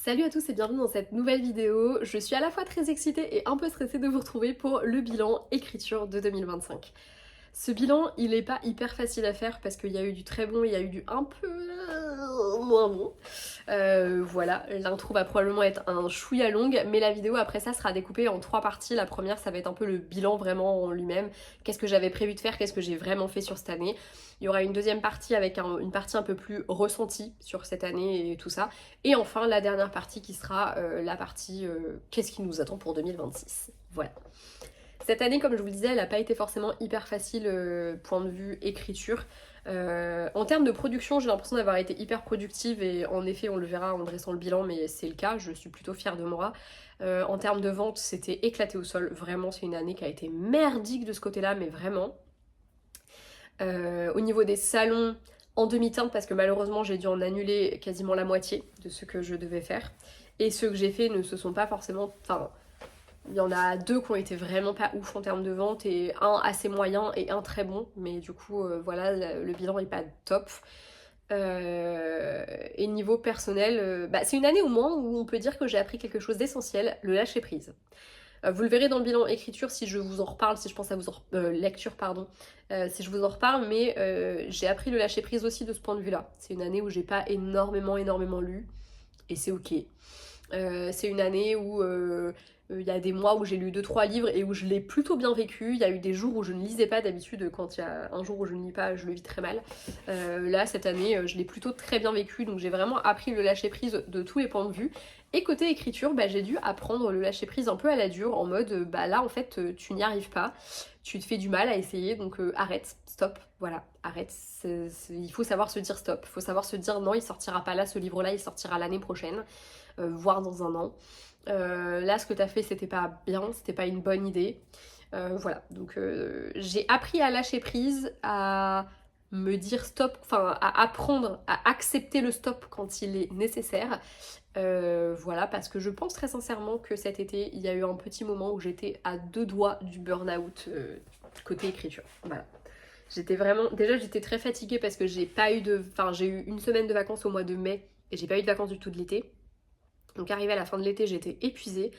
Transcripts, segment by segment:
Salut à tous et bienvenue dans cette nouvelle vidéo. Je suis à la fois très excitée et un peu stressée de vous retrouver pour le bilan écriture de 2025. Ce bilan, il est pas hyper facile à faire parce qu'il y a eu du très bon, il y a eu du un peu moins bon. Voilà, l'intro va probablement être un chouïa longue, mais la vidéo après ça sera découpée en 3 parties. La première, ça va être un peu le bilan vraiment en lui-même. Qu'est-ce que j'avais prévu de faire, qu'est-ce que j'ai vraiment fait sur cette année. Il y aura une deuxième partie avec une partie un peu plus ressentie sur cette année et tout ça. Et enfin, la dernière partie qui sera la partie qu'est-ce qui nous attend pour 2026. Voilà. Cette année, comme je vous le disais, elle n'a pas été forcément hyper facile point de vue écriture. En termes de production, j'ai l'impression d'avoir été hyper productive et en effet, on le verra en dressant le bilan, mais c'est le cas, je suis plutôt fière de moi. En termes de vente, c'était éclaté au sol. Vraiment, c'est une année qui a été merdique de ce côté-là, mais vraiment. Au niveau des salons, en demi-teinte, parce que malheureusement, j'ai dû en annuler quasiment la moitié de ce que je devais faire. Et ceux que j'ai fait ne se sont pas forcément... Enfin, il y en a 2 qui ont été vraiment pas ouf en termes de vente et un assez moyen et un très bon. Mais du coup, voilà, le bilan est pas top. Et niveau personnel, c'est une année au moins où on peut dire que j'ai appris quelque chose d'essentiel, le lâcher prise. Vous le verrez dans le bilan écriture si je vous en reparle, si je pense à vous en lecture, pardon, si je vous en reparle, mais j'ai appris le lâcher prise aussi de ce point de vue-là. C'est une année où j'ai pas énormément lu, et c'est ok. C'est une année où il y a des mois où j'ai lu 2-3 livres et où je l'ai plutôt bien vécu. Il y a eu des jours où je ne lisais pas. D'habitude, quand il y a un jour où je ne lis pas, je le vis très mal. Là, cette année, je l'ai plutôt très bien vécu. Donc j'ai vraiment appris le lâcher prise de tous les points de vue. Et côté écriture, j'ai dû apprendre le lâcher prise un peu à la dure, en mode là en fait tu n'y arrives pas, tu te fais du mal à essayer, donc arrête, stop, voilà, arrête. Il faut savoir se dire stop, il faut savoir se dire non, il sortira pas là, ce livre-là, il sortira l'année prochaine, voire dans un an. Là, ce que t'as fait, c'était pas bien, c'était pas une bonne idée. Voilà, donc j'ai appris à lâcher prise, à me dire stop, enfin à apprendre à accepter le stop quand il est nécessaire. Voilà, parce que je pense très sincèrement que cet été, il y a eu un petit moment où j'étais à 2 doigts du burn-out côté écriture. Voilà. J'étais vraiment... Déjà, j'étais très fatiguée parce que j'ai pas eu de... Enfin, j'ai eu une semaine de vacances au mois de mai et j'ai pas eu de vacances du tout de l'été. Donc arrivé à la fin de l'été, j'étais épuisée.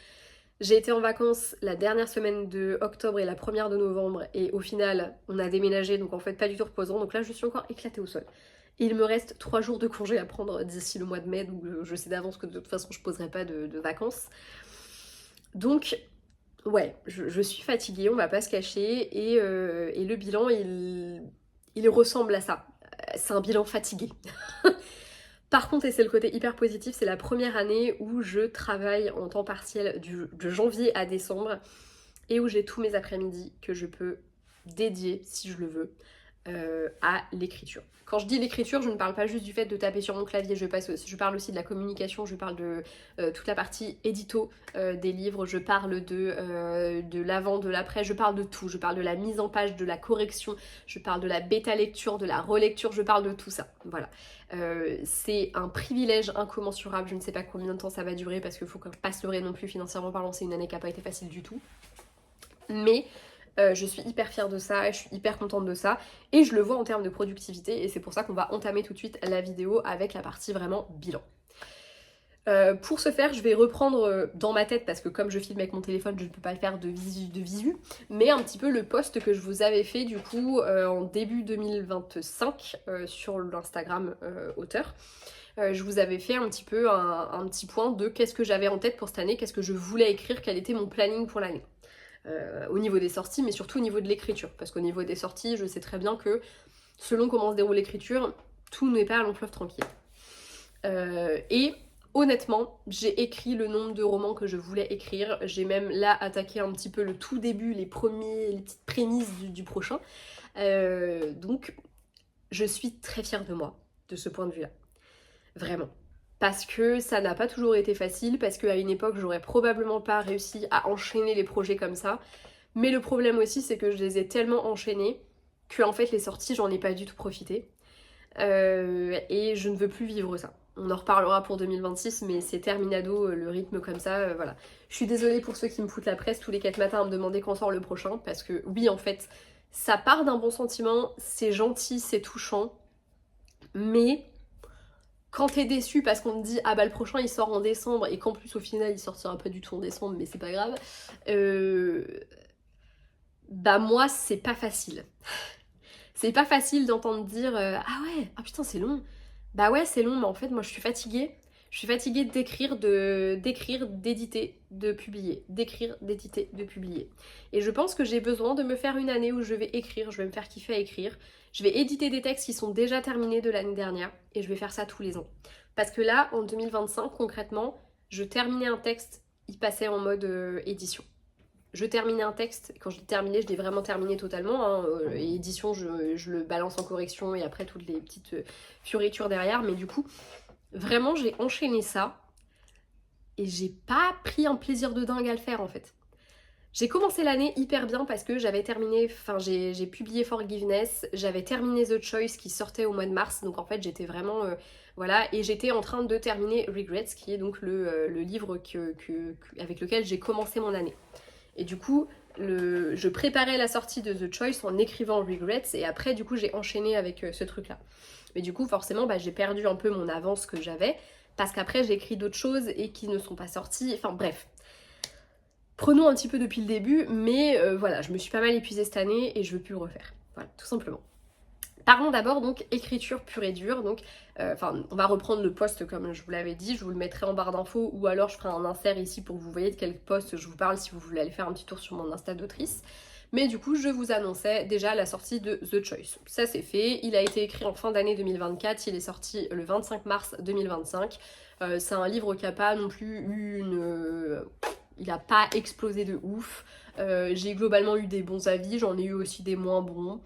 J'ai été en vacances la dernière semaine de octobre et la première de novembre et au final, on a déménagé, donc en fait pas du tout reposant. Donc là, je suis encore éclatée au sol. Et il me reste 3 jours de congé à prendre d'ici le mois de mai, donc je sais d'avance que de toute façon je poserai pas de vacances. Donc ouais, je suis fatiguée, on va pas se cacher, et le bilan il ressemble à ça. C'est un bilan fatigué. Par contre, et c'est le côté hyper positif, c'est la première année où je travaille en temps partiel de janvier à décembre et où j'ai tous mes après-midi que je peux dédier, si je le veux, à l'écriture. Quand je dis l'écriture, je ne parle pas juste du fait de taper sur mon clavier, je parle aussi de la communication, je parle de toute la partie édito des livres, je parle de l'avant, de l'après, je parle de tout, je parle de la mise en page, de la correction, je parle de la bêta lecture, de la relecture, je parle de tout ça, voilà. C'est un privilège incommensurable, je ne sais pas combien de temps ça va durer parce qu'il faut pas se leurrer non plus financièrement parlant, c'est une année qui n'a pas été facile du tout. Mais je suis hyper fière de ça et je suis hyper contente de ça et je le vois en termes de productivité et c'est pour ça qu'on va entamer tout de suite la vidéo avec la partie vraiment bilan. Pour ce faire, je vais reprendre dans ma tête, parce que comme je filme avec mon téléphone, je ne peux pas le faire de visu, mais un petit peu le post que je vous avais fait du coup en début 2025 sur l'Instagram auteur. Je vous avais fait un petit peu un petit point de qu'est-ce que j'avais en tête pour cette année, qu'est-ce que je voulais écrire, quel était mon planning pour l'année. Au niveau des sorties, mais surtout au niveau de l'écriture, parce qu'au niveau des sorties, je sais très bien que selon comment se déroule l'écriture, tout n'est pas à long fleuve tranquille. Et honnêtement, j'ai écrit le nombre de romans que je voulais écrire. J'ai même là attaqué un petit peu le tout début, les petites prémices du prochain. Donc, je suis très fière de moi, de ce point de vue-là. Vraiment. Parce que ça n'a pas toujours été facile, parce qu'à une époque, j'aurais probablement pas réussi à enchaîner les projets comme ça. Mais le problème aussi, c'est que je les ai tellement enchaînés que en fait, les sorties, j'en ai pas du tout profité. Et je ne veux plus vivre ça. On en reparlera pour 2026, mais c'est terminado, le rythme comme ça, voilà. Je suis désolée pour ceux qui me foutent la presse tous les 4 matins à me demander quand sort le prochain, parce que oui, en fait, ça part d'un bon sentiment, c'est gentil, c'est touchant, mais quand t'es déçu parce qu'on te dit ah bah le prochain il sort en décembre et qu'en plus au final il sortira pas du tout en décembre mais c'est pas grave, bah moi c'est pas facile. C'est pas facile d'entendre dire ah ouais, ah putain c'est long. Bah ouais c'est long mais en fait moi je suis fatiguée. Je suis fatiguée d'écrire, d'éditer, de publier. D'écrire, d'éditer, de publier. Et je pense que j'ai besoin de me faire une année où je vais écrire, je vais me faire kiffer à écrire. Je vais éditer des textes qui sont déjà terminés de l'année dernière et je vais faire ça tous les ans. Parce que là, en 2025, concrètement, je terminais un texte, il passait en mode édition. Je terminais un texte, quand je l'ai terminé, je l'ai vraiment terminé totalement, hein, et édition, je le balance en correction et après toutes les petites fioritures derrière, mais du coup, vraiment, j'ai enchaîné ça et j'ai pas pris un plaisir de dingue à le faire en fait. J'ai commencé l'année hyper bien parce que j'avais terminé, enfin j'ai publié Forgiveness, j'avais terminé The Choice qui sortait au mois de mars, donc en fait j'étais vraiment, voilà, et j'étais en train de terminer Regrets, qui est donc le livre avec lequel j'ai commencé mon année. Et du coup, je préparais la sortie de The Choice en écrivant Regrets et après du coup j'ai enchaîné avec ce truc là. Mais du coup forcément bah, j'ai perdu un peu mon avance que j'avais parce qu'après j'ai écrit d'autres choses et qui ne sont pas sorties, enfin bref. Prenons un petit peu depuis le début, mais voilà, je me suis pas mal épuisée cette année et je veux plus le refaire. Voilà, tout simplement. Parlons d'abord donc écriture pure et dure, donc on va reprendre le post comme je vous l'avais dit, je vous le mettrai en barre d'infos ou alors je ferai un insert ici pour que vous voyez de quel post je vous parle si vous voulez aller faire un petit tour sur mon Insta d'autrice. Mais du coup, je vous annonçais déjà la sortie de The Choice. Ça c'est fait, il a été écrit en fin d'année 2024, il est sorti le 25 mars 2025. C'est un livre qui n'a pas non plus eu une... il n'a pas explosé de ouf. J'ai globalement eu des bons avis, j'en ai eu aussi des moins bons.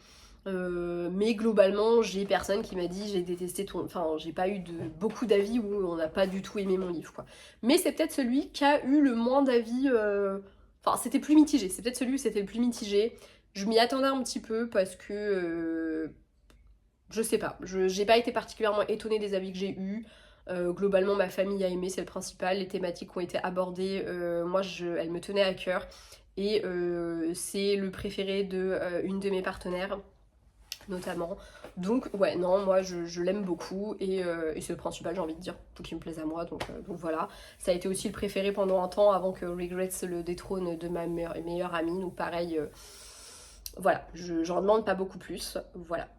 Mais globalement, j'ai personne qui m'a dit j'ai détesté ton... Enfin, j'ai pas eu beaucoup d'avis où on n'a pas du tout aimé mon livre, quoi. Mais c'est peut-être celui qui a eu le moins d'avis... Enfin, c'était plus mitigé. C'est peut-être celui où c'était le plus mitigé. Je m'y attendais un petit peu parce que... je sais pas. J'ai pas été particulièrement étonnée des avis que j'ai eus. Globalement, ma famille a aimé, c'est le principal. Les thématiques ont été abordées. Moi, elles me tenaient à cœur. Et c'est le préféré de une de mes partenaires notamment. Donc ouais, non, moi je l'aime beaucoup et c'est le principal, j'ai envie de dire, tout qui me plaise à moi, donc voilà. Ça a été aussi le préféré pendant un temps avant que Regrets le détrône de ma meilleure amie, donc pareil, voilà, j'en demande pas beaucoup plus, voilà.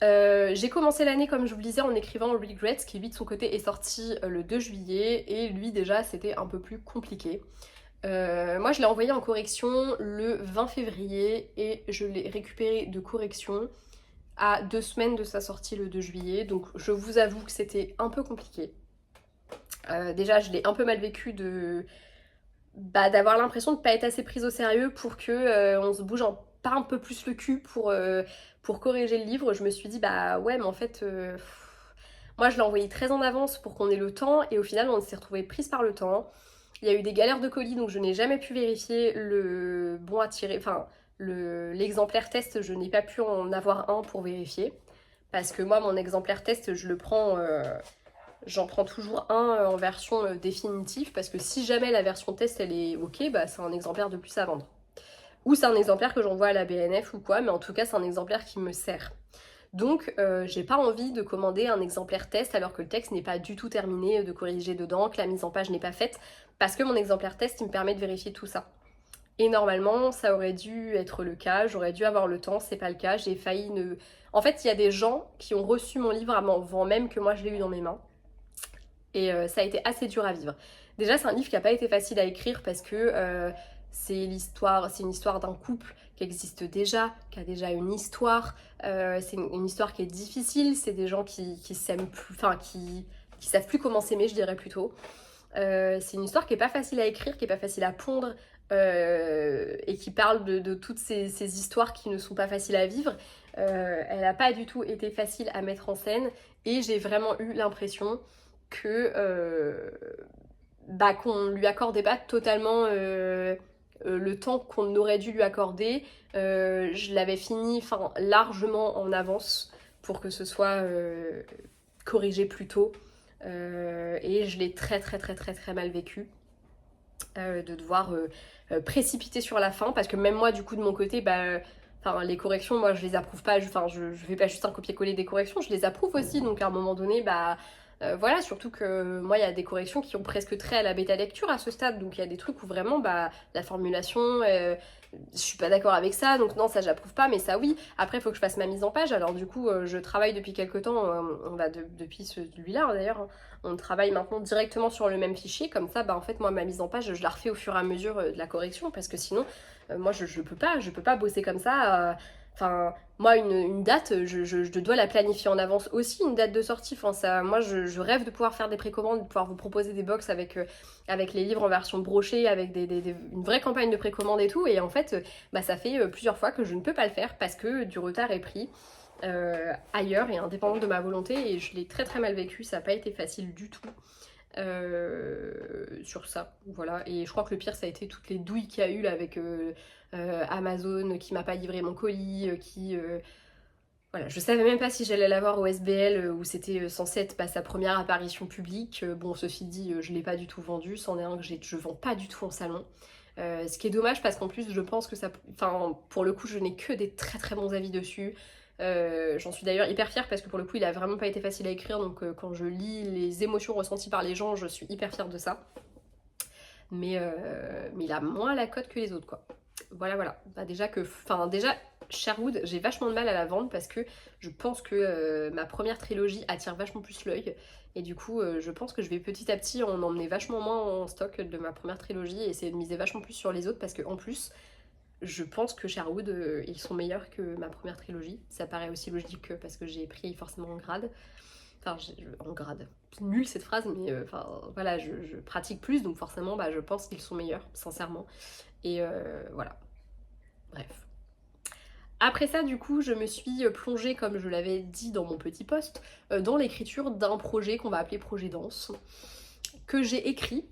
J'ai commencé l'année, comme je vous le disais, en écrivant Regrets, qui lui de son côté est sorti le 2 juillet, et lui déjà c'était un peu plus compliqué. Moi je l'ai envoyé en correction le 20 février et je l'ai récupéré de correction à 2 semaines de sa sortie le 2 juillet, donc je vous avoue que c'était un peu compliqué. Déjà je l'ai un peu mal vécu d'avoir l'impression de ne pas être assez prise au sérieux pour que on se bouge pas un peu plus le cul pour corriger le livre. Je me suis dit bah ouais mais en fait moi je l'ai envoyé très en avance pour qu'on ait le temps et au final on s'est retrouvé prise par le temps. Il y a eu des galères de colis donc je n'ai jamais pu vérifier le bon à tirer, enfin l'exemplaire test, je n'ai pas pu en avoir un pour vérifier. Parce que moi, mon exemplaire test, j'en prends toujours un en version définitive. Parce que si jamais la version test, elle est ok, bah c'est un exemplaire de plus à vendre. Ou c'est un exemplaire que j'envoie à la BNF ou quoi, mais en tout cas, c'est un exemplaire qui me sert. Donc, j'ai pas envie de commander un exemplaire test alors que le texte n'est pas du tout terminé, de corriger dedans, que la mise en page n'est pas faite. Parce que mon exemplaire test, il me permet de vérifier tout ça. Et normalement, ça aurait dû être le cas, j'aurais dû avoir le temps, c'est pas le cas, j'ai failli ne... En fait, il y a des gens qui ont reçu mon livre avant même que moi je l'ai eu dans mes mains. Et ça a été assez dur à vivre. Déjà, c'est un livre qui n'a pas été facile à écrire parce que c'est une histoire d'un couple qui existe déjà, qui a déjà une histoire. C'est une histoire qui est difficile, c'est des gens qui s'aiment plus, enfin qui savent plus comment s'aimer, je dirais plutôt. C'est une histoire qui est pas facile à écrire, qui est pas facile à pondre. Et qui parle de toutes ces histoires qui ne sont pas faciles à vivre. Elle n'a pas du tout été facile à mettre en scène et j'ai vraiment eu l'impression que qu'on lui accordait pas totalement le temps qu'on aurait dû lui accorder. Je l'avais fini largement en avance pour que ce soit corrigé plus tôt et je l'ai très très très très très mal vécu. De devoir précipiter sur la fin parce que même moi du coup de mon côté les corrections moi je les approuve pas, je fais pas juste un copier-coller des corrections, je les approuve aussi donc à un moment donné Voilà, surtout que moi il y a des corrections qui ont presque trait à la bêta lecture à ce stade, donc il y a des trucs où vraiment bah la formulation, je suis pas d'accord avec ça, donc non ça j'approuve pas, mais ça oui. Après il faut que je fasse ma mise en page, alors du coup je travaille depuis quelques temps, on va depuis celui-là d'ailleurs, hein, on travaille maintenant directement sur le même fichier, comme ça bah en fait moi ma mise en page je la refais au fur et à mesure de la correction, parce que sinon moi je peux pas bosser comme ça. Enfin, moi, une date, je dois la planifier en avance aussi, une date de sortie. Enfin, ça, moi, je rêve de pouvoir faire des précommandes, de pouvoir vous proposer des box avec les livres en version brochée, avec une vraie campagne de précommande et tout. Et en fait, bah, ça fait plusieurs fois que je ne peux pas le faire parce que du retard est pris ailleurs et indépendant de ma volonté. Et je l'ai très très mal vécu, ça n'a pas été facile du tout. Sur ça, voilà. Et je crois que le pire ça a été toutes les douilles qu'il y a eu là avec Amazon qui m'a pas livré mon colis, voilà, je savais même pas si j'allais l'avoir au SBL où c'était censé être sa première apparition publique. Bon, ceci dit, je l'ai pas du tout vendu, c'en est un que je vends pas du tout en salon. Ce qui est dommage parce qu'en plus je pense que ça... Enfin, pour le coup je n'ai que des très très bons avis dessus. J'en suis d'ailleurs hyper fière parce que pour le coup il a vraiment pas été facile à écrire, donc quand je lis les émotions ressenties par les gens je suis hyper fière de ça. Mais il a moins la cote que les autres quoi. Voilà voilà. Bah, déjà Sherwood j'ai vachement de mal à la vendre parce que je pense que ma première trilogie attire vachement plus l'œil. Et du coup, je pense que je vais petit à petit en emmener vachement moins en stock de ma première trilogie et essayer de miser vachement plus sur les autres parce que en plus, je pense que Sherwood, ils sont meilleurs que ma première trilogie. Ça paraît aussi logique parce que j'ai pris forcément en grade. Enfin, en grade. C'est nul cette phrase, mais enfin voilà, je pratique plus, donc forcément, bah, je pense qu'ils sont meilleurs, sincèrement. Et voilà. Bref. Après ça, du coup, je me suis plongée, comme je l'avais dit dans mon petit post, dans l'écriture d'un projet qu'on va appeler Projet Danse, que j'ai écrit.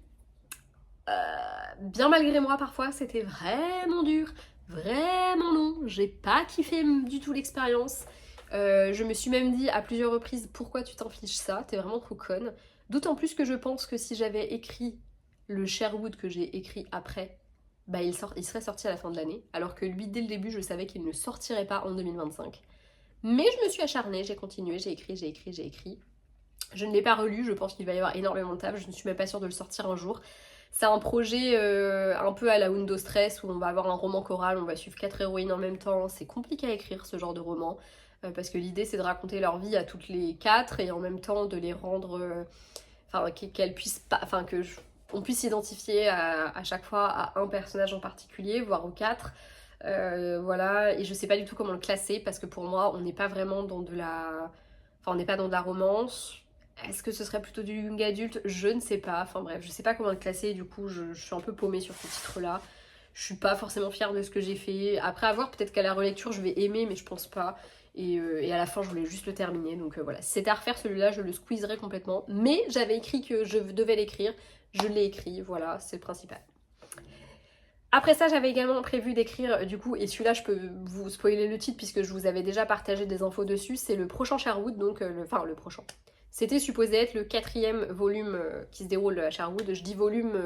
Bien malgré moi, parfois, c'était vraiment dur, vraiment long. J'ai pas kiffé du tout l'expérience. Je me suis même dit à plusieurs reprises, pourquoi tu t'infliges ça? T'es vraiment trop conne. D'autant plus que je pense que si j'avais écrit le Sherwood que j'ai écrit après, bah il serait sorti à la fin de l'année, alors que lui, dès le début, je savais qu'il ne sortirait pas en 2025. Mais je me suis acharnée, j'ai continué, j'ai écrit, j'ai écrit, j'ai écrit. Je ne l'ai pas relu, je pense qu'il va y avoir énormément de taf, je ne suis même pas sûre de le sortir un jour. C'est un projet un peu à la Windows Stress où on va avoir un roman choral, on va suivre 4 héroïnes en même temps. C'est compliqué à écrire ce genre de roman parce que l'idée c'est de raconter leur vie à toutes les 4 et en même temps de les rendre, enfin qu'elles puissent pas, enfin on puisse s'identifier à chaque fois à un personnage en particulier, voire aux 4. Voilà, et je sais pas du tout comment le classer parce que pour moi on n'est pas vraiment dans de la, enfin on n'est pas dans de la romance. Est-ce que ce serait plutôt du young adulte? Je ne sais pas. Enfin bref, je sais pas comment le classer. Du coup, je suis un peu paumée sur ce titre-là. Je suis pas forcément fière de ce que j'ai fait. Après avoir, peut-être qu'à la relecture, je vais aimer, mais je pense pas. Et à la fin, je voulais juste le terminer. Donc voilà, si c'était à refaire celui-là, je le squeezerais complètement. Mais j'avais écrit que je devais l'écrire. Je l'ai écrit. Voilà, c'est le principal. Après ça, j'avais également prévu d'écrire, du coup, et celui-là, je peux vous spoiler le titre puisque je vous avais déjà partagé des infos dessus. C'est le prochain Sherwood, donc le prochain. C'était supposé être le 4e volume qui se déroule à Sherwood. Je dis volume,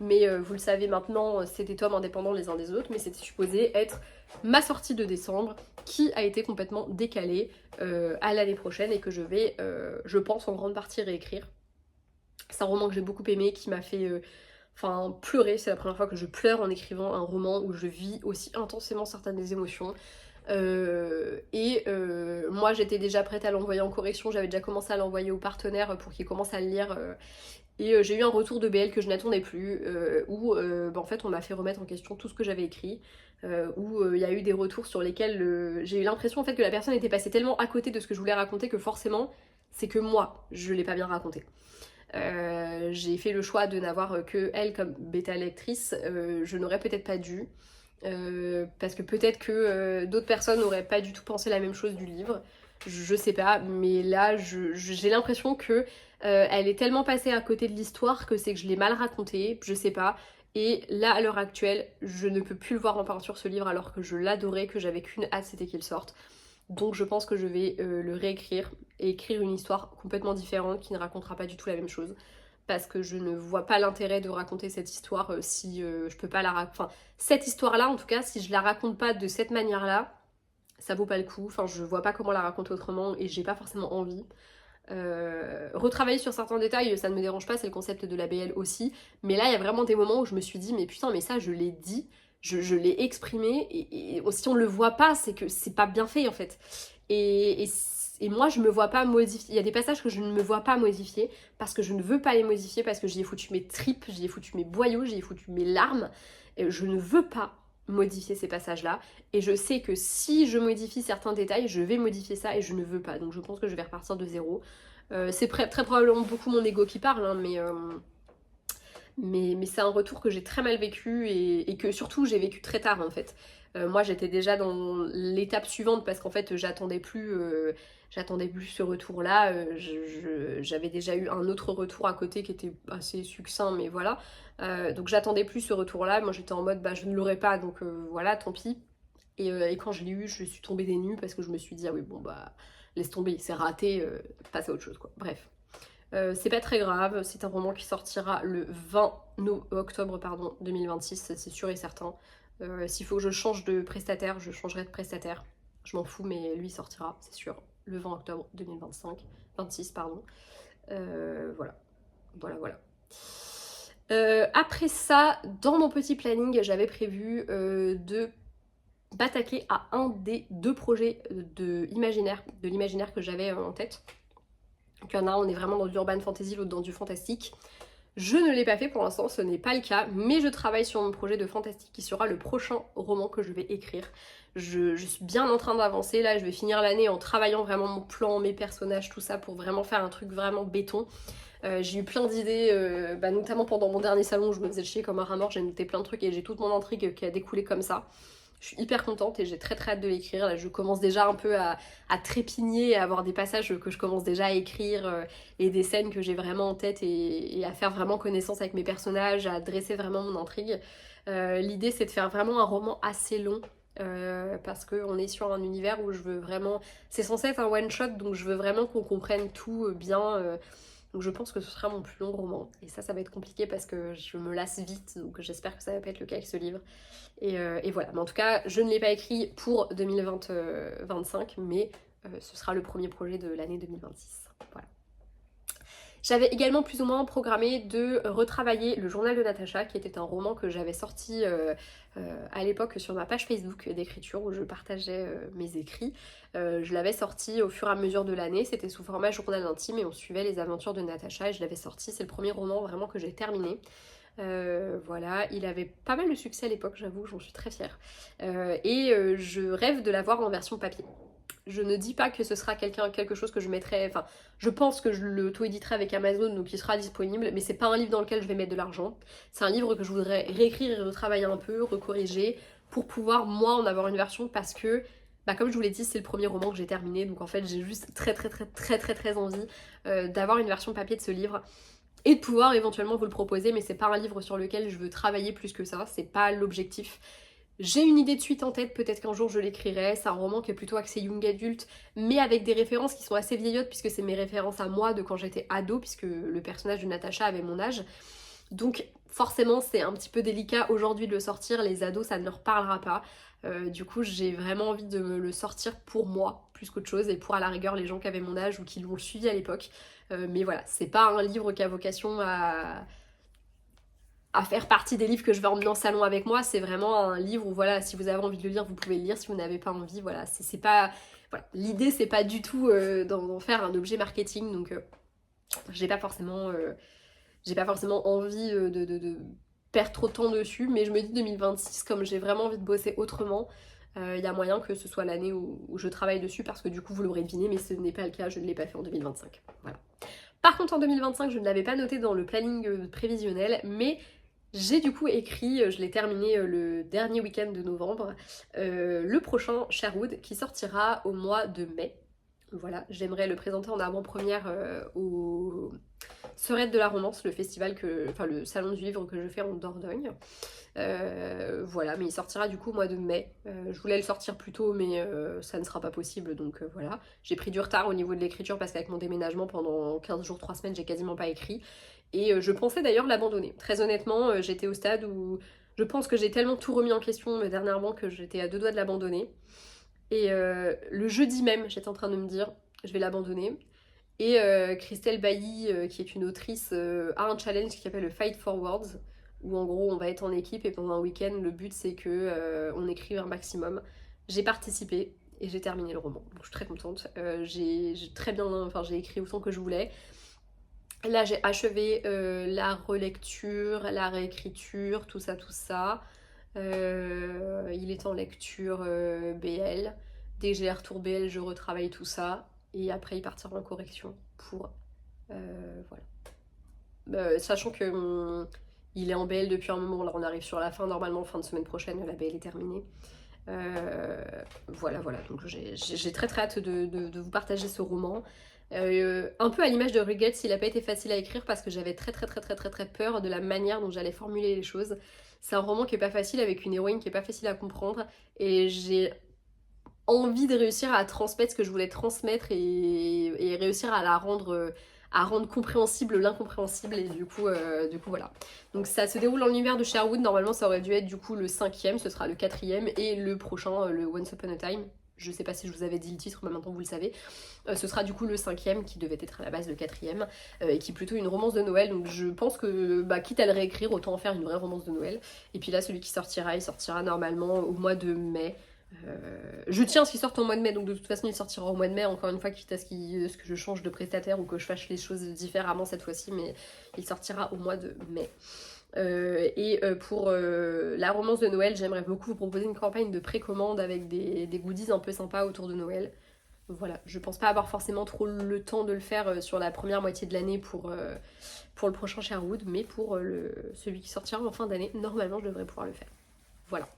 mais vous le savez maintenant, c'est des tomes indépendants les uns des autres, mais c'était supposé être ma sortie de décembre qui a été complètement décalée à l'année prochaine et que je vais, je pense, en grande partie réécrire. C'est un roman que j'ai beaucoup aimé, qui m'a fait pleurer. C'est la première fois que je pleure en écrivant un roman où je vis aussi intensément certaines des émotions. Moi j'étais déjà prête à l'envoyer en correction, j'avais déjà commencé à l'envoyer au partenaire pour qu'il commence à le lire j'ai eu un retour de BL que je n'attendais plus où en fait on m'a fait remettre en question tout ce que j'avais écrit où il y a eu des retours sur lesquels j'ai eu l'impression en fait que la personne était passée tellement à côté de ce que je voulais raconter que forcément c'est que moi je l'ai pas bien raconté. J'ai fait le choix de n'avoir que elle comme bêta lectrice, je n'aurais peut-être pas dû. Parce que peut-être que d'autres personnes n'auraient pas du tout pensé la même chose du livre, je sais pas, mais là j'ai l'impression que elle est tellement passée à côté de l'histoire que c'est que je l'ai mal raconté, je sais pas. Et là à l'heure actuelle, je ne peux plus le voir en peinture ce livre alors que je l'adorais, que j'avais qu'une hâte, c'était qu'il sorte. Donc je pense que je vais le réécrire et écrire une histoire complètement différente qui ne racontera pas du tout la même chose. Parce que je ne vois pas l'intérêt de raconter cette histoire si je peux pas la raconter. Enfin, cette histoire-là, en tout cas, si je la raconte pas de cette manière-là, ça vaut pas le coup. Enfin, je vois pas comment la raconter autrement et j'ai pas forcément envie. Retravailler sur certains détails, ça ne me dérange pas, c'est le concept de la BL aussi. Mais là, il y a vraiment des moments où je me suis dit, mais putain, mais ça, je l'ai dit, je l'ai exprimé, et si on le voit pas, c'est que c'est pas bien fait en fait. Et moi, je me vois pas modifier. Il y a des passages que je ne me vois pas modifier parce que je ne veux pas les modifier, parce que j'y ai foutu mes tripes, j'y ai foutu mes boyaux, j'y ai foutu mes larmes. Et je ne veux pas modifier ces passages-là. Et je sais que si je modifie certains détails, je vais modifier ça et je ne veux pas. Donc je pense que je vais repartir de zéro. C'est très probablement beaucoup mon ego qui parle, hein, mais c'est un retour que j'ai très mal vécu et que surtout j'ai vécu très tard en fait. Moi j'étais déjà dans l'étape suivante parce qu'en fait j'attendais plus ce retour là. J'avais déjà eu un autre retour à côté qui était assez succinct, mais voilà. Donc j'attendais plus ce retour là. Moi j'étais en mode bah je ne l'aurai pas, donc voilà, tant pis. Et quand je l'ai eu, je suis tombée des nues parce que je me suis dit ah oui bon bah laisse tomber, c'est raté, passe à autre chose quoi. Bref. C'est pas très grave, c'est un roman qui sortira le 20 octobre 2026, c'est sûr et certain. S'il faut que je change de prestataire, je changerai de prestataire. Je m'en fous, mais lui sortira, c'est sûr, le 20 octobre 26, pardon. Voilà. Après ça, dans mon petit planning, j'avais prévu de m'attaquer à un des deux projets de l'imaginaire que j'avais en tête. Donc il y en a un, on est vraiment dans du urban fantasy, l'autre dans du fantastique. Je ne l'ai pas fait pour l'instant, ce n'est pas le cas, mais je travaille sur mon projet de fantastique qui sera le prochain roman que je vais écrire. Je suis bien en train d'avancer, là je vais finir l'année en travaillant vraiment mon plan, mes personnages, tout ça pour vraiment faire un truc vraiment béton. J'ai eu plein d'idées, notamment pendant mon dernier salon où je me faisais chier comme un rat mort, j'ai noté plein de trucs et j'ai toute mon intrigue qui a découlé comme ça. Je suis hyper contente et j'ai très hâte de l'écrire. Là, je commence déjà un peu à trépigner, à avoir des passages que je commence déjà à écrire et des scènes que j'ai vraiment en tête et à faire vraiment connaissance avec mes personnages, à dresser vraiment mon intrigue. L'idée, c'est de faire vraiment un roman assez long. Parce qu'on est sur un univers où je veux vraiment... C'est censé être un one-shot, donc je veux vraiment qu'on comprenne tout bien. Donc je pense que ce sera mon plus long roman. Et ça va être compliqué parce que je me lasse vite, donc j'espère que ça va pas être le cas avec ce livre. Et voilà, mais en tout cas, je ne l'ai pas écrit pour 2025, mais ce sera le premier projet de l'année 2026. Voilà. J'avais également plus ou moins programmé de retravailler Le Journal de Natacha, qui était un roman que j'avais sorti à l'époque sur ma page Facebook d'écriture où je partageais mes écrits. Je l'avais sorti au fur et à mesure de l'année, c'était sous format journal intime et on suivait les aventures de Natacha et je l'avais sorti, c'est le premier roman vraiment que j'ai terminé. Voilà, il avait pas mal de succès à l'époque, j'avoue, j'en suis très fière. Je rêve de l'avoir en version papier. Je ne dis pas que ce sera quelque chose que je mettrai... Enfin, je pense que je l'auto-éditerai avec Amazon, donc il sera disponible, mais c'est pas un livre dans lequel je vais mettre de l'argent. C'est un livre que je voudrais réécrire et retravailler un peu, recorriger, pour pouvoir, moi, en avoir une version, parce que, comme je vous l'ai dit, c'est le premier roman que j'ai terminé, donc en fait, j'ai juste très envie d'avoir une version papier de ce livre et de pouvoir éventuellement vous le proposer, mais c'est pas un livre sur lequel je veux travailler plus que ça, c'est pas l'objectif. J'ai une idée de suite en tête, peut-être qu'un jour je l'écrirai, c'est un roman qui est plutôt axé young adulte, mais avec des références qui sont assez vieillottes, puisque c'est mes références à moi de quand j'étais ado, puisque le personnage de Natacha avait mon âge. Donc forcément c'est un petit peu délicat aujourd'hui de le sortir, les ados ça ne leur parlera pas. Du coup j'ai vraiment envie de me le sortir pour moi, plus qu'autre chose, et pour à la rigueur les gens qui avaient mon âge ou qui l'ont suivi à l'époque. Mais voilà, c'est pas un livre qui a vocation à faire partie des livres que je vais emmener en salon avec moi, c'est vraiment un livre où voilà, si vous avez envie de le lire, vous pouvez le lire, si vous n'avez pas envie, voilà, c'est pas... Voilà. L'idée c'est pas du tout d'en faire un objet marketing, donc j'ai pas forcément envie de perdre trop de temps dessus, mais je me dis 2026, comme j'ai vraiment envie de bosser autrement, il y a moyen que ce soit l'année où je travaille dessus, parce que du coup vous l'aurez deviné, mais ce n'est pas le cas, je ne l'ai pas fait en 2025. Voilà. Par contre en 2025, je ne l'avais pas noté dans le planning prévisionnel, mais j'ai du coup écrit, je l'ai terminé le dernier week-end de novembre, le prochain Sherwood qui sortira au mois de mai. Voilà, j'aimerais le présenter en avant-première au Serette de la Romance, le festival le salon du livre que je fais en Dordogne. Voilà, mais il sortira du coup au mois de mai. Je voulais le sortir plus tôt, mais ça ne sera pas possible, donc voilà. J'ai pris du retard au niveau de l'écriture parce qu'avec mon déménagement, pendant 15 jours, 3 semaines, j'ai quasiment pas écrit. Et je pensais d'ailleurs l'abandonner. Très honnêtement, j'étais au stade où je pense que j'ai tellement tout remis en question dernièrement que j'étais à deux doigts de l'abandonner. Et le jeudi même, j'étais en train de me dire, je vais l'abandonner. Et Christelle Bailly, qui est une autrice, a un challenge qui s'appelle le Fight Forwards, où en gros on va être en équipe et pendant un week-end le but c'est que on écrive un maximum. J'ai participé et j'ai terminé le roman, donc je suis très contente. J'ai très bien, enfin j'ai écrit autant que je voulais. Là j'ai achevé la relecture, la réécriture, tout ça, tout ça. Il est en lecture BL. Dès que j'ai les retours BL, je retravaille tout ça. Et après, il partira en correction pour... voilà. Sachant que il est en BL depuis un moment. Là, on arrive sur la fin. Normalement, fin de semaine prochaine, la BL est terminée. Voilà, voilà. Donc, j'ai très très hâte de vous partager ce roman. Un peu à l'image de Regrets, il n'a pas été facile à écrire parce que j'avais très peur de la manière dont j'allais formuler les choses. C'est un roman qui est pas facile avec une héroïne qui est pas facile à comprendre et j'ai envie de réussir à transmettre ce que je voulais transmettre et réussir à rendre compréhensible l'incompréhensible et du coup voilà. Donc ça se déroule dans l'univers de Sherwood, normalement ça aurait dû être du coup le 5e, ce sera le 4e et le prochain, le Once Upon a Time. Je sais pas si je vous avais dit le titre, mais maintenant vous le savez. Ce sera du coup le 5e qui devait être à la base le 4e et qui est plutôt une romance de Noël. Donc je pense que quitte à le réécrire, autant en faire une vraie romance de Noël. Et puis là, celui qui sortira, il sortira normalement au mois de mai. Je tiens à ce qu'il sorte au mois de mai, donc de toute façon il sortira au mois de mai, encore une fois, quitte à ce que je change de prestataire ou que je fasse les choses différemment cette fois-ci, mais il sortira au mois de mai. Pour la romance de Noël, j'aimerais beaucoup vous proposer une campagne de précommande avec des goodies un peu sympas autour de Noël. Voilà, je pense pas avoir forcément trop le temps de le faire sur la première moitié de l'année pour le prochain Sherwood, mais pour celui qui sortira en fin d'année, normalement je devrais pouvoir le faire. Voilà.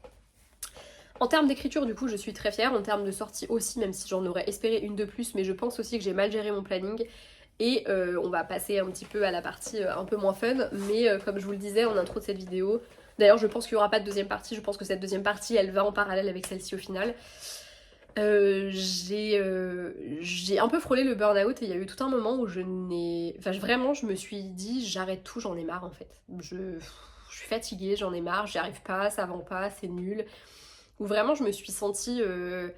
En termes d'écriture, du coup, je suis très fière. En termes de sortie aussi, même si j'en aurais espéré une de plus, mais je pense aussi que j'ai mal géré mon planning. Et on va passer un petit peu à la partie un peu moins fun, mais comme je vous le disais en intro de cette vidéo, d'ailleurs je pense qu'il n'y aura pas de deuxième partie, je pense que cette deuxième partie elle va en parallèle avec celle-ci au final. J'ai un peu frôlé le burn-out et il y a eu tout un moment où vraiment je me suis dit j'arrête tout, j'en ai marre en fait. Je suis fatiguée, j'en ai marre, j'y arrive pas, ça vend pas, c'est nul. Où vraiment je me suis sentie... je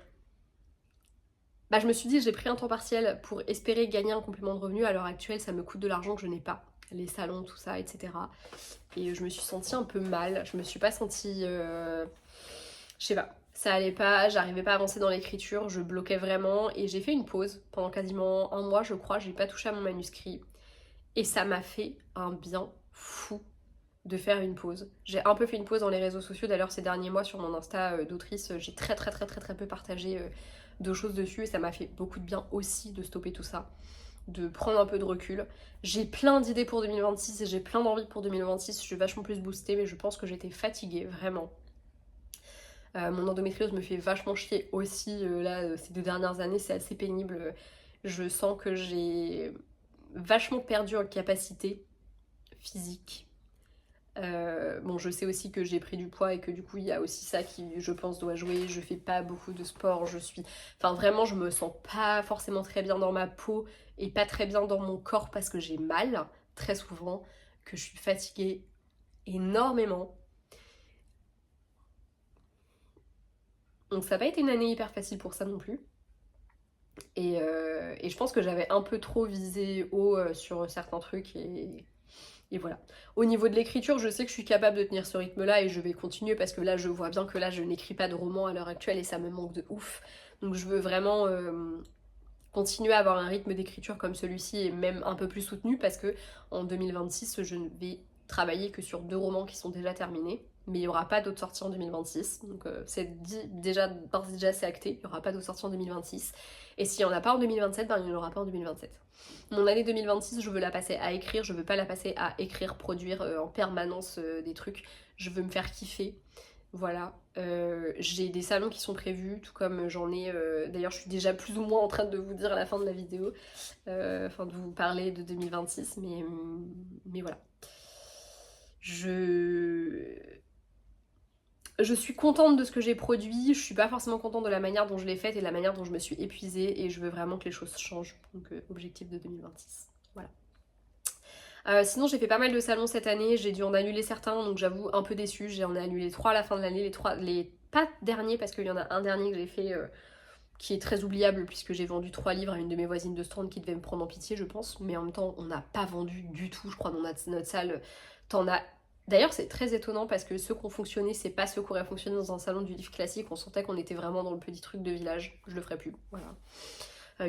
me suis dit j'ai pris un temps partiel pour espérer gagner un complément de revenu. À l'heure actuelle ça me coûte de l'argent que je n'ai pas. Les salons, tout ça, etc. Et je me suis sentie un peu mal. Je me suis pas sentie... Je sais pas. Ça allait pas, j'arrivais pas à avancer dans l'écriture, je bloquais vraiment. Et j'ai fait une pause pendant quasiment un mois je crois. J'ai pas touché à mon manuscrit. Et ça m'a fait un bien fou de faire une pause. J'ai un peu fait une pause dans les réseaux sociaux, d'ailleurs ces derniers mois sur mon Insta d'autrice, j'ai très peu partagé de choses dessus et ça m'a fait beaucoup de bien aussi de stopper tout ça, de prendre un peu de recul. J'ai plein d'idées pour 2026 et j'ai plein d'envie pour 2026, je suis vachement plus boostée mais je pense que j'étais fatiguée, vraiment. Mon endométriose me fait vachement chier aussi, là ces 2 dernières années c'est assez pénible, je sens que j'ai vachement perdu en capacité physique. Bon, je sais aussi que j'ai pris du poids et que du coup il y a aussi ça qui je pense doit jouer. Je fais pas beaucoup de sport, enfin vraiment je me sens pas forcément très bien dans ma peau et pas très bien dans mon corps parce que j'ai mal très souvent, que je suis fatiguée énormément. Donc ça n'a pas été une année hyper facile pour ça non plus. Et je pense que j'avais un peu trop visé haut sur certains trucs et voilà. Au niveau de l'écriture, je sais que je suis capable de tenir ce rythme-là et je vais continuer parce que là, je vois bien que là, je n'écris pas de roman à l'heure actuelle et ça me manque de ouf. Donc je veux vraiment continuer à avoir un rythme d'écriture comme celui-ci et même un peu plus soutenu parce que en 2026, je ne vais travailler que sur 2 romans qui sont déjà terminés. Mais il n'y aura pas d'autres sorties en 2026. Donc c'est déjà c'est acté, il n'y aura pas d'autres sorties en 2026. Et s'il n'y en a pas en 2027, il n'y en aura pas en 2027. Mon année 2026, je veux la passer à écrire, je veux pas la passer à écrire, produire en permanence des trucs. Je veux me faire kiffer. Voilà. J'ai des salons qui sont prévus, tout comme j'en ai... D'ailleurs, je suis déjà plus ou moins en train de vous dire à la fin de la vidéo. Enfin, de vous parler de 2026, mais voilà. Je suis contente de ce que j'ai produit, je suis pas forcément contente de la manière dont je l'ai faite et de la manière dont je me suis épuisée et je veux vraiment que les choses changent. Donc objectif de 2026. Voilà. Sinon j'ai fait pas mal de salons cette année, j'ai dû en annuler certains donc j'avoue un peu déçue. J'en ai annulé 3 à la fin de l'année, les pas derniers parce qu'il y en a un dernier que j'ai fait qui est très oubliable puisque j'ai vendu 3 livres à une de mes voisines de stand qui devait me prendre en pitié je pense, mais en même temps on n'a pas vendu du tout, je crois dans notre salle, t'en as... D'ailleurs c'est très étonnant parce que ceux qui ont fonctionné c'est pas ceux qui auraient fonctionné dans un salon du livre classique, on sentait qu'on était vraiment dans le petit truc de village, je le ferai plus, voilà.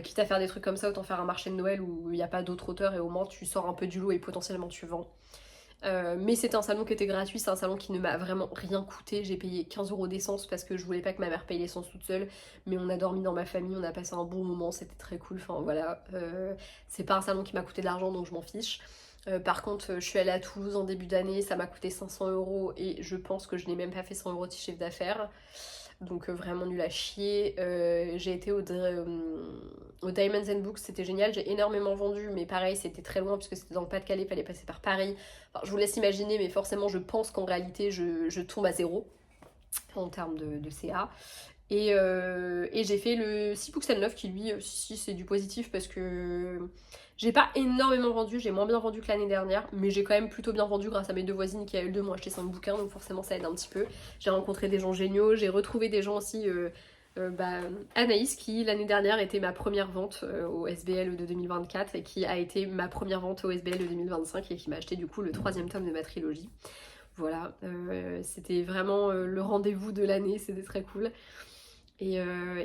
Quitte à faire des trucs comme ça, autant faire un marché de Noël où il n'y a pas d'autres auteurs et au moins tu sors un peu du lot et potentiellement tu vends. Mais c'était un salon qui était gratuit, c'est un salon qui ne m'a vraiment rien coûté. J'ai payé 15 € d'essence parce que je voulais pas que ma mère paye l'essence toute seule. Mais on a dormi dans ma famille, on a passé un bon moment, c'était très cool. Enfin voilà, c'est pas un salon qui m'a coûté de l'argent donc je m'en fiche. Par contre, je suis allée à Toulouse en début d'année, ça m'a coûté 500 € et je pense que je n'ai même pas fait 100 € de chiffre d'affaires. Donc vraiment nul à chier. J'ai été au Diamonds and Books, c'était génial, j'ai énormément vendu, mais pareil c'était très loin puisque c'était dans le Pas-de-Calais, fallait passer par Paris. Enfin, je vous laisse imaginer, mais forcément je pense qu'en réalité je tombe à zéro en termes de CA. Et j'ai fait le 6 Books and Love qui lui, si c'est du positif parce que j'ai pas énormément vendu, j'ai moins bien vendu que l'année dernière, mais j'ai quand même plutôt bien vendu grâce à mes 2 voisines qui, elles 2, m'ont acheté 5 bouquins, donc forcément ça aide un petit peu. J'ai rencontré des gens géniaux, j'ai retrouvé des gens aussi, Anaïs qui l'année dernière était ma première vente au SBL de 2024 et qui a été ma première vente au SBL de 2025 et qui m'a acheté du coup le 3e tome de ma trilogie. Voilà, c'était vraiment le rendez-vous de l'année, c'était très cool. Et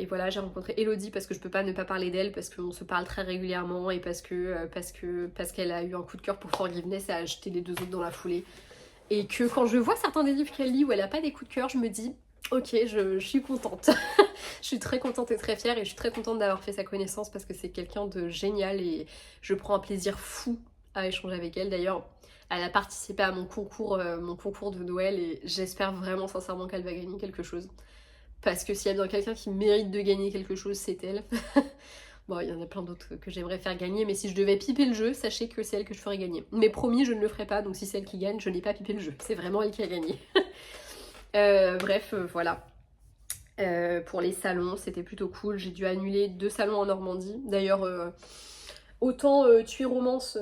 voilà, j'ai rencontré Elodie parce que je peux pas ne pas parler d'elle, parce qu'on se parle très régulièrement et parce qu'elle a eu un coup de cœur pour Forgiveness et a acheté les 2 autres dans la foulée. Et que quand je vois certains des livres qu'elle lit où elle a pas des coups de cœur, je me dis ok, je suis contente. Je suis très contente et très fière et je suis très contente d'avoir fait sa connaissance parce que c'est quelqu'un de génial et je prends un plaisir fou à échanger avec elle. D'ailleurs, elle a participé à mon concours de Noël et j'espère vraiment sincèrement qu'elle va gagner quelque chose. Parce que s'il y a bien quelqu'un qui mérite de gagner quelque chose, c'est elle. Bon, il y en a plein d'autres que j'aimerais faire gagner, mais si je devais piper le jeu, sachez que c'est elle que je ferais gagner. Mais promis, je ne le ferai pas, donc si c'est elle qui gagne, je n'ai pas pipé le jeu. C'est vraiment elle qui a gagné. Bref, voilà. Pour les salons, c'était plutôt cool. J'ai dû annuler 2 salons en Normandie. D'ailleurs, autant Tuer Romance,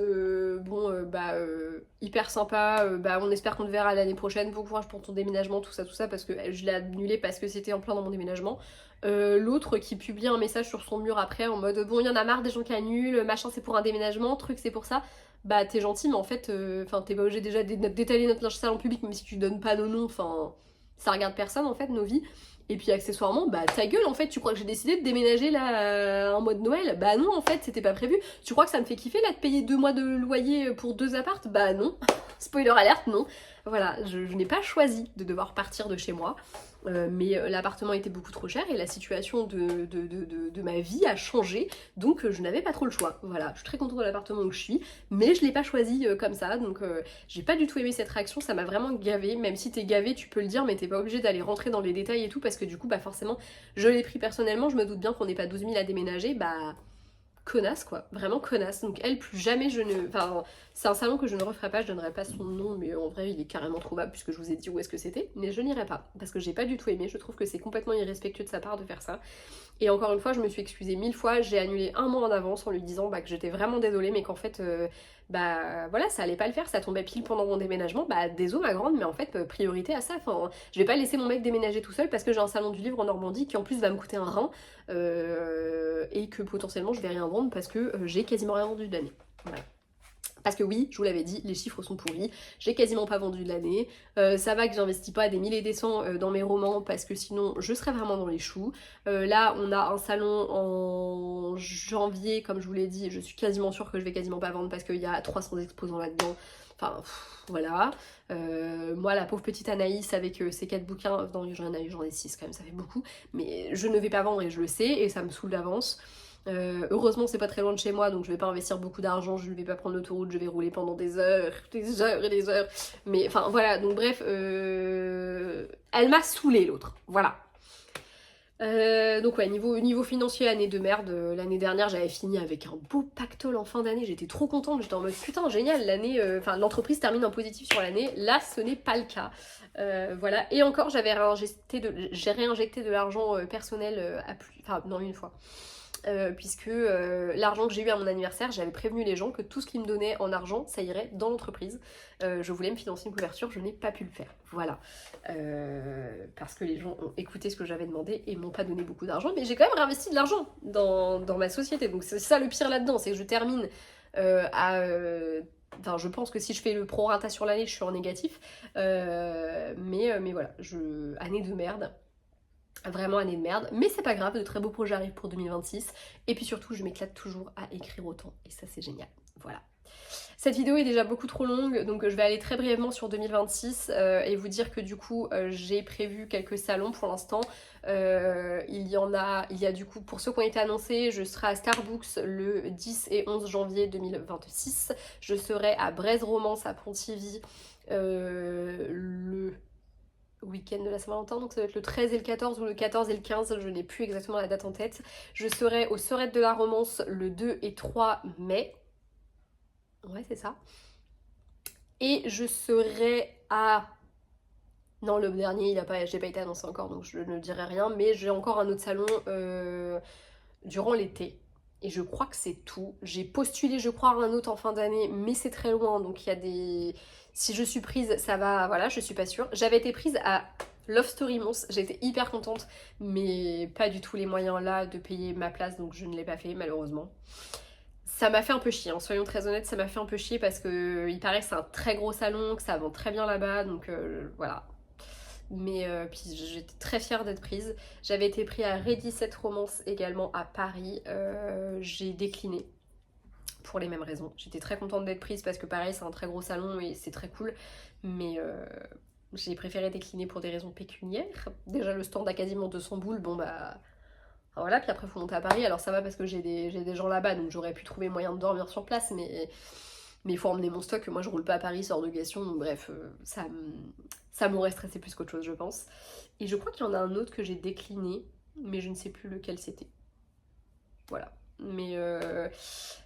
hyper sympa, on espère qu'on te verra l'année prochaine, bon courage pour ton déménagement, tout ça, parce que je l'ai annulé parce que c'était en plein dans mon déménagement. L'autre qui publie un message sur son mur après en mode bon, il y en a marre des gens qui annulent, machin c'est pour un déménagement, truc c'est pour ça. Bah t'es gentil, mais en fait, t'es pas obligé déjà d'étaler notre linge sale en public, même si tu donnes pas nos noms, enfin ça regarde personne en fait, nos vies. Et puis accessoirement, bah ta gueule en fait, tu crois que j'ai décidé de déménager là en mode Noël? Bah non en fait, c'était pas prévu. Tu crois que ça me fait kiffer là de payer 2 mois de loyer pour 2 appartes? Bah non. Spoiler alerte, non. Voilà, je n'ai pas choisi de devoir partir de chez moi. Mais l'appartement était beaucoup trop cher et la situation de ma vie a changé, donc je n'avais pas trop le choix. Voilà, je suis très contente de l'appartement où je suis, mais je l'ai pas choisi comme ça, donc j'ai pas du tout aimé cette réaction, ça m'a vraiment gavé. Même si t'es gavé, tu peux le dire, mais t'es pas obligé d'aller rentrer dans les détails et tout, parce que du coup, bah forcément, je l'ai pris personnellement, je me doute bien qu'on n'est pas 12 000 à déménager, bah connasse quoi, vraiment connasse. Donc elle, plus jamais je ne... Enfin, c'est un salon que je ne referai pas, je donnerai pas son nom, mais en vrai il est carrément trouvable puisque je vous ai dit où est-ce que c'était, mais je n'irai pas, parce que j'ai pas du tout aimé, je trouve que c'est complètement irrespectueux de sa part de faire ça. Et encore une fois, je me suis excusée 1000 fois, j'ai annulé un mois en avance en lui disant que j'étais vraiment désolée, mais qu'en fait, voilà, ça allait pas le faire, ça tombait pile pendant mon déménagement, bah désolé ma grande, mais en fait, priorité à ça, enfin, je vais pas laisser mon mec déménager tout seul parce que j'ai un salon du livre en Normandie qui en plus va me coûter un rein, et que potentiellement je vais rien vendre parce que j'ai quasiment rien vendu de l'année. Voilà. Parce que oui, je vous l'avais dit, les chiffres sont pourris, j'ai quasiment pas vendu de l'année, ça va que j'investis pas des milliers et des cents dans mes romans parce que sinon je serais vraiment dans les choux. Là on a un salon en janvier, comme je vous l'ai dit, je suis quasiment sûre que je vais quasiment pas vendre parce qu'il y a 300 exposants là-dedans. Enfin, voilà. Moi, la pauvre petite Anaïs avec ses 4 bouquins, non, j'en ai 6 quand même, ça fait beaucoup, mais je ne vais pas vendre et je le sais, et ça me saoule d'avance. Heureusement c'est pas très loin de chez moi donc je vais pas investir beaucoup d'argent, je ne vais pas prendre l'autoroute, je vais rouler pendant des heures et des heures, mais enfin voilà, donc bref, elle m'a saoulée l'autre, voilà. Donc ouais, niveau financier, année de merde. L'année dernière j'avais fini avec un beau pactole en fin d'année, j'étais trop contente, j'étais en mode putain génial, l'année, l'entreprise termine en positif sur l'année, là ce n'est pas le cas. Voilà, et encore j'ai réinjecté de l'argent personnel une fois. puisque l'argent que j'ai eu à mon anniversaire, j'avais prévenu les gens que tout ce qu'ils me donnaient en argent, ça irait dans l'entreprise. Je voulais me financer une couverture, je n'ai pas pu le faire, voilà. Parce que les gens ont écouté ce que j'avais demandé et m'ont pas donné beaucoup d'argent, mais j'ai quand même réinvesti de l'argent dans ma société, donc c'est ça le pire là-dedans, c'est que je termine Enfin, je pense que si je fais le prorata sur l'année, je suis en négatif. Mais voilà, année de merde. Vraiment année de merde, mais c'est pas grave, de très beaux projets arrivent pour 2026. Et puis surtout, je m'éclate toujours à écrire autant. Et ça, c'est génial. Voilà. Cette vidéo est déjà beaucoup trop longue, donc je vais aller très brièvement sur 2026 et vous dire que du coup, j'ai prévu quelques salons pour l'instant. Il y a du coup, pour ceux qui ont été annoncés, je serai à Starbucks le 10 et 11 janvier 2026. Je serai à Braise Romance à Pontivy le week-end de la Saint-Valentin, donc ça doit être le 13 et le 14 ou le 14 et le 15, je n'ai plus exactement la date en tête. Je serai aux Sœurettes de la Romance le 2 et 3 mai. Ouais, c'est ça. Et je serai à... Non, le dernier, j'ai pas été annoncé encore, donc je ne dirai rien, mais j'ai encore un autre salon durant l'été. Et je crois que c'est tout. J'ai postulé, je crois, à un autre en fin d'année, mais c'est très loin, donc il y a des... Si je suis prise, ça va... Voilà, je suis pas sûre. J'avais été prise à Love Story Mons, j'étais hyper contente, mais pas du tout les moyens là de payer ma place, donc je ne l'ai pas fait, malheureusement. Ça m'a fait un peu chier, hein. Soyons très honnêtes, ça m'a fait un peu chier parce que il paraît que c'est un très gros salon, que ça vend très bien là-bas, donc voilà. Mais puis j'étais très fière d'être prise. J'avais été prise à Ready Set Romance également à Paris. J'ai décliné pour les mêmes raisons. J'étais très contente d'être prise parce que pareil c'est un très gros salon et c'est très cool. Mais j'ai préféré décliner pour des raisons pécuniaires. Déjà le stand a quasiment 200 boules, bon bah... Voilà, puis après il faut monter à Paris, alors ça va parce que j'ai des gens là-bas, donc j'aurais pu trouver moyen de dormir sur place, mais il faut emmener mon stock, moi je roule pas à Paris, c'est hors de question, donc bref, ça m'aurait stressé plus qu'autre chose je pense. Et je crois qu'il y en a un autre que j'ai décliné, mais je ne sais plus lequel c'était. Voilà. Mais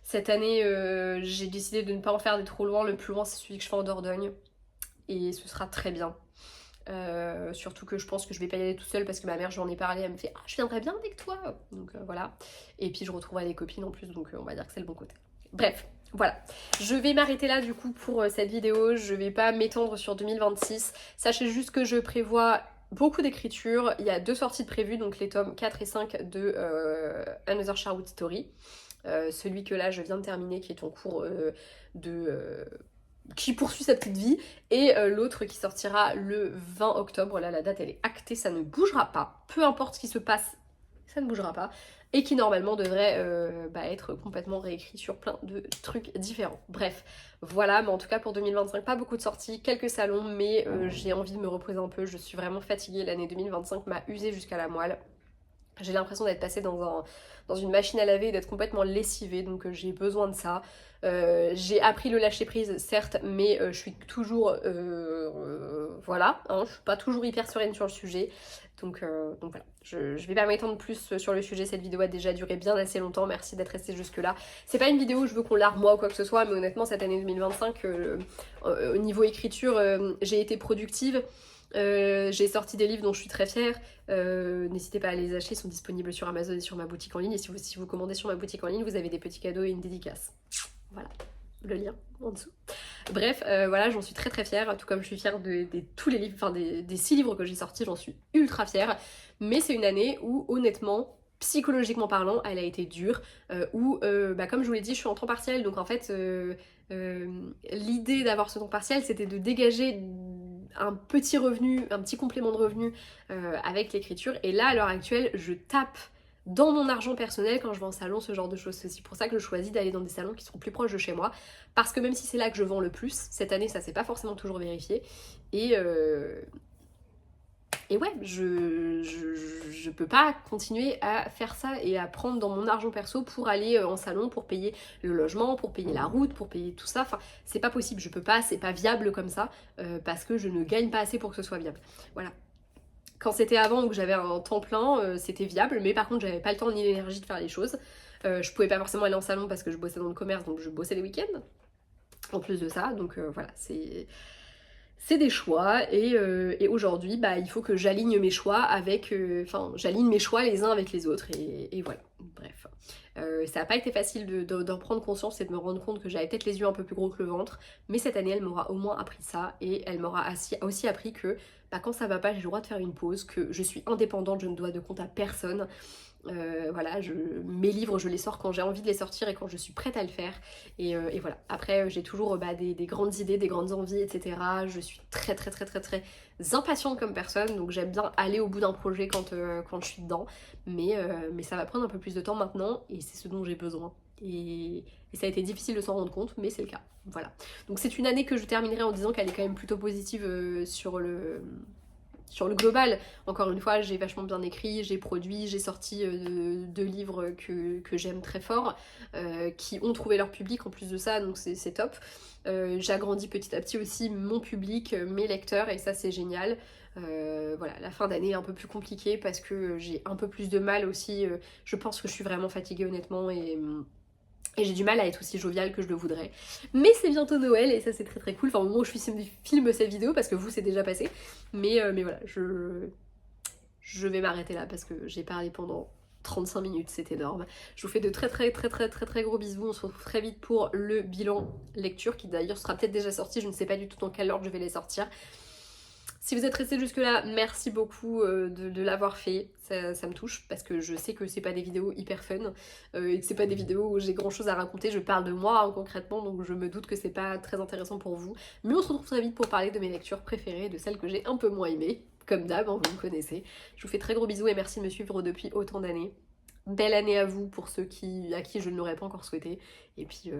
cette année, j'ai décidé de ne pas en faire des trop loin, le plus loin c'est celui que je fais en Dordogne, et ce sera très bien. Surtout que je pense que je vais pas y aller tout seule parce que ma mère, j'en ai parlé, elle me fait ah je viendrai bien avec toi, donc voilà. Et puis je retrouverai des copines en plus, donc on va dire que c'est le bon côté. Bref, voilà, je vais m'arrêter là du coup pour cette vidéo, je vais pas m'étendre sur 2026. Sachez juste que je prévois beaucoup d'écriture, il y a 2 sorties de prévues, donc les tomes 4 et 5 de Another Sherwood Story. Celui que là je viens de terminer qui est en cours qui poursuit sa petite vie, et l'autre qui sortira le 20 octobre, là la date elle est actée, ça ne bougera pas, peu importe ce qui se passe, ça ne bougera pas, et qui normalement devrait être complètement réécrit sur plein de trucs différents. Bref, voilà, mais en tout cas pour 2025, pas beaucoup de sorties, quelques salons, mais j'ai envie de me reposer un peu, je suis vraiment fatiguée, l'année 2025 m'a usée jusqu'à la moelle. J'ai l'impression d'être passée dans une machine à laver et d'être complètement lessivée, donc j'ai besoin de ça. J'ai appris le lâcher prise, certes, mais je suis toujours... voilà, hein, je suis pas toujours hyper sereine sur le sujet. Donc voilà, je vais pas m'étendre plus sur le sujet, cette vidéo a déjà duré bien assez longtemps, merci d'être resté jusque là. C'est pas une vidéo où je veux qu'on l'arme moi ou quoi que ce soit, mais honnêtement cette année 2025, au niveau écriture, j'ai été productive. J'ai sorti des livres dont je suis très fière. N'hésitez pas à les acheter, ils sont disponibles sur Amazon et sur ma boutique en ligne. Et si vous commandez sur ma boutique en ligne, vous avez des petits cadeaux et une dédicace. Voilà, le lien en dessous. Bref, voilà, j'en suis très très fière, tout comme je suis fière de tous les livres, enfin des 6 livres que j'ai sortis, j'en suis ultra fière. Mais c'est une année où honnêtement, psychologiquement parlant, elle a été dure, où comme je vous l'ai dit, je suis en temps partiel, donc en fait l'idée d'avoir ce temps partiel c'était de dégager un petit revenu, un petit complément de revenu avec l'écriture, et là à l'heure actuelle je tape dans mon argent personnel quand je vais en salon, ce genre de choses. C'est aussi pour ça que je choisis d'aller dans des salons qui sont plus proches de chez moi, parce que même si c'est là que je vends le plus, cette année ça s'est pas forcément toujours vérifié, et ouais, je peux pas continuer à faire ça et à prendre dans mon argent perso pour aller en salon, pour payer le logement, pour payer la route, pour payer tout ça. Enfin, c'est pas possible, je peux pas, c'est pas viable comme ça, parce que je ne gagne pas assez pour que ce soit viable. Voilà. Quand c'était avant où j'avais un temps plein, c'était viable, mais par contre j'avais pas le temps ni l'énergie de faire les choses. Je pouvais pas forcément aller en salon parce que je bossais dans le commerce, donc je bossais les week-ends, en plus de ça, donc voilà, c'est des choix et aujourd'hui bah, il faut que j'aligne mes choix avec, enfin j'aligne mes choix les uns avec les autres et voilà, bref. Ça n'a pas été facile d'en prendre conscience et de me rendre compte que j'avais peut-être les yeux un peu plus gros que le ventre, mais cette année elle m'aura au moins appris ça et elle m'aura aussi appris que bah, quand ça va pas j'ai le droit de faire une pause, que je suis indépendante, je ne dois de compte à personne. Voilà, mes livres je les sors quand j'ai envie de les sortir et quand je suis prête à le faire et voilà. Après j'ai toujours bah, des grandes idées, des grandes envies, etc. Je suis très très très très très impatiente comme personne, donc j'aime bien aller au bout d'un projet quand je suis dedans, mais ça va prendre un peu plus de temps maintenant et c'est ce dont j'ai besoin. Et ça a été difficile de s'en rendre compte, mais c'est le cas. Voilà. Donc c'est une année que je terminerai en disant qu'elle est quand même plutôt positive sur le global. Encore une fois, j'ai vachement bien écrit, j'ai produit, j'ai sorti 2 livres que j'aime très fort, qui ont trouvé leur public en plus de ça, donc c'est top. J'agrandis petit à petit aussi mon public, mes lecteurs, et ça c'est génial. Voilà, la fin d'année est un peu plus compliquée parce que j'ai un peu plus de mal aussi. Je pense que je suis vraiment fatiguée honnêtement et j'ai du mal à être aussi joviale que je le voudrais. Mais c'est bientôt Noël et ça c'est très très cool. Enfin au moment où je filme cette vidéo parce que vous c'est déjà passé. Mais voilà, je vais m'arrêter là parce que j'ai parlé pendant 35 minutes, c'est énorme. Je vous fais de très très très très très très gros bisous. On se retrouve très vite pour le bilan lecture qui d'ailleurs sera peut-être déjà sorti. Je ne sais pas du tout dans quel ordre je vais les sortir. Si vous êtes resté jusque là, merci beaucoup de l'avoir fait, ça me touche parce que je sais que c'est pas des vidéos hyper fun et que c'est pas des vidéos où j'ai grand chose à raconter, je parle de moi hein, concrètement donc je me doute que c'est pas très intéressant pour vous. Mais on se retrouve très vite pour parler de mes lectures préférées, de celles que j'ai un peu moins aimées, comme d'hab, hein, vous me connaissez. Je vous fais très gros bisous et merci de me suivre depuis autant d'années. Belle année à vous pour ceux à qui je ne l'aurais pas encore souhaité et puis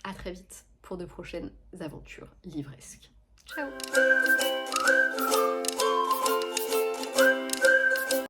à très vite pour de prochaines aventures livresques. Ciao.